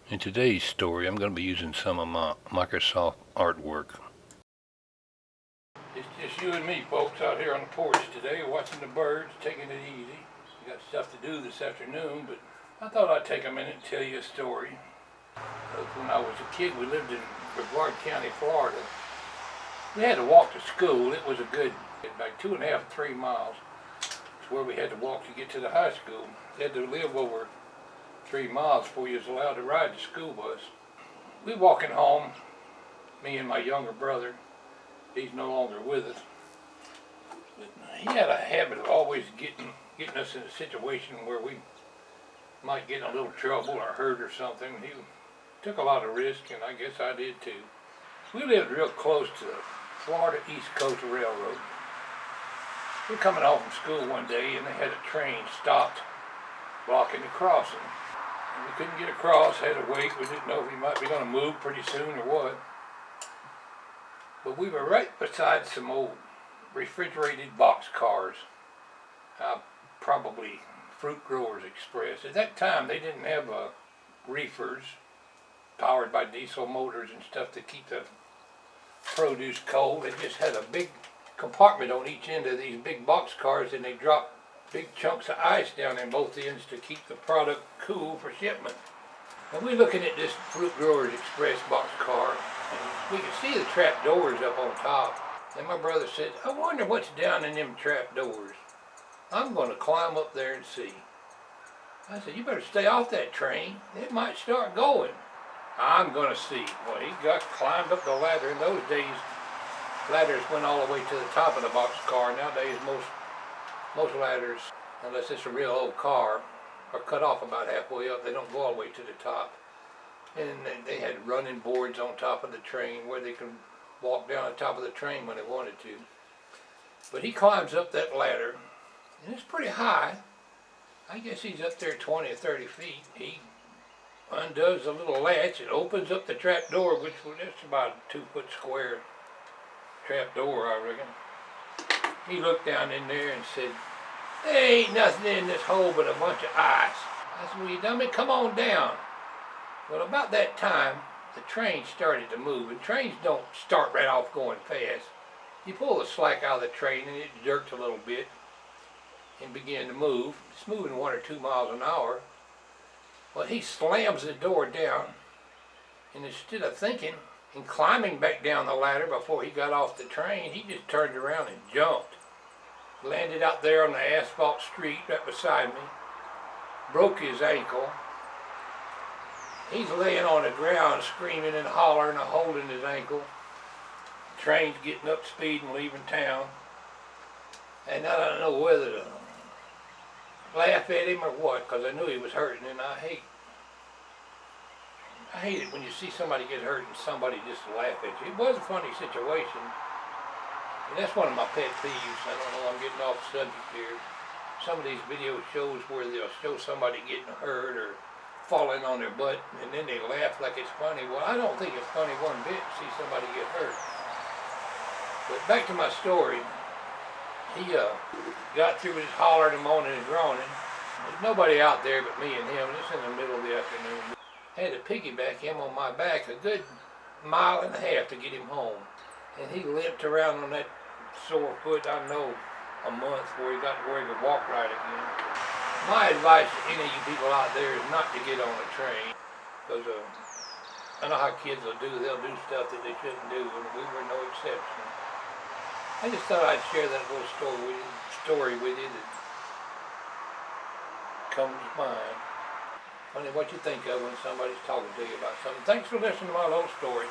In today's story, I'm going to be using some of my Microsoft artwork. It's just you and me, folks, out here on the porch today, watching the birds, taking it easy. We got stuff to do this afternoon, but I thought I'd take a minute and tell you a story. When I was a kid, we lived in Brevard County, Florida. We had to walk to school. It was a good, like 2.5, 3 miles. It's where we had to walk to get to the high school. We had to live over 3 miles before you was allowed to ride the school bus. We walking home, me and my younger brother. He's no longer with us. But he had a habit of always getting us in a situation where we might get in a little trouble or hurt or something. He took a lot of risk, and I guess I did too. We lived real close to the Florida East Coast Railroad. We were coming home from school one day, and they had a train stopped blocking the crossing. And we couldn't get across, had to wait. We didn't know if he might be going to move pretty soon or what. But we were right beside some old refrigerated box cars, probably Fruit Growers Express. At that time, they didn't have reefers powered by diesel motors and stuff to keep the produce cold. They just had a big compartment on each end of these big box cars, and they dropped big chunks of ice down in both ends to keep the product cool for shipment. And we're looking at this Fruit Growers Express box car, and we could see the trap doors up on top. And my brother said, "I wonder what's down in them trap doors. I'm going to climb up there and see." I said, "You better stay off that train. It might start going." "I'm going to see." Well, he climbed up the ladder. In those days, ladders went all the way to the top of the box car. Nowadays, most ladders, unless it's a real old car, are cut off about halfway up. They don't go all the way to the top. And they had running boards on top of the train where they could walk down the top of the train when they wanted to. But he climbs up that ladder, and it's pretty high. I guess he's up there 20 or 30 feet. He undoes the little latch and opens up the trap door, which was just about a 2-foot square trap door, I reckon. He looked down in there and said, "There ain't nothing in this hole but a bunch of ice." I said, "Well, you dummy, come on down." Well, about that time, the train started to move, and trains don't start right off going fast. You pull the slack out of the train, and it jerked a little bit and began to move. It's moving 1 or 2 miles an hour. Well, he slams the door down, and instead of thinking and climbing back down the ladder before he got off the train, he just turned around and jumped. Landed out there on the asphalt street right beside me, broke his ankle. He's laying on the ground screaming and hollering and holding his ankle. Train's getting up speed and leaving town. And I don't know whether to laugh at him or what, because I knew he was hurting, and I hate it when you see somebody get hurt and somebody just laugh at you. It was a funny situation. And that's one of my pet peeves. I don't know, I'm getting off subject here. Some of these video shows where they'll show somebody getting hurt or falling on their butt, and then they laugh like it's funny. Well, I don't think it's funny one bit to see somebody get hurt. But back to my story. He got through his hollering and moaning and groaning. There's nobody out there but me and him. It's in the middle of the afternoon. I had to piggyback him on my back a good 1.5 miles to get him home. And he limped around on that sore foot, I know, a month before he got to where he could walk right again. My advice to any of you people out there is not to get on a train, because I know how kids will do. They'll do stuff that they shouldn't do, and we were no exception. I just thought I'd share that little story with you that comes to mind. Funny what you think of when somebody's talking to you about something. Thanks for listening to my little story.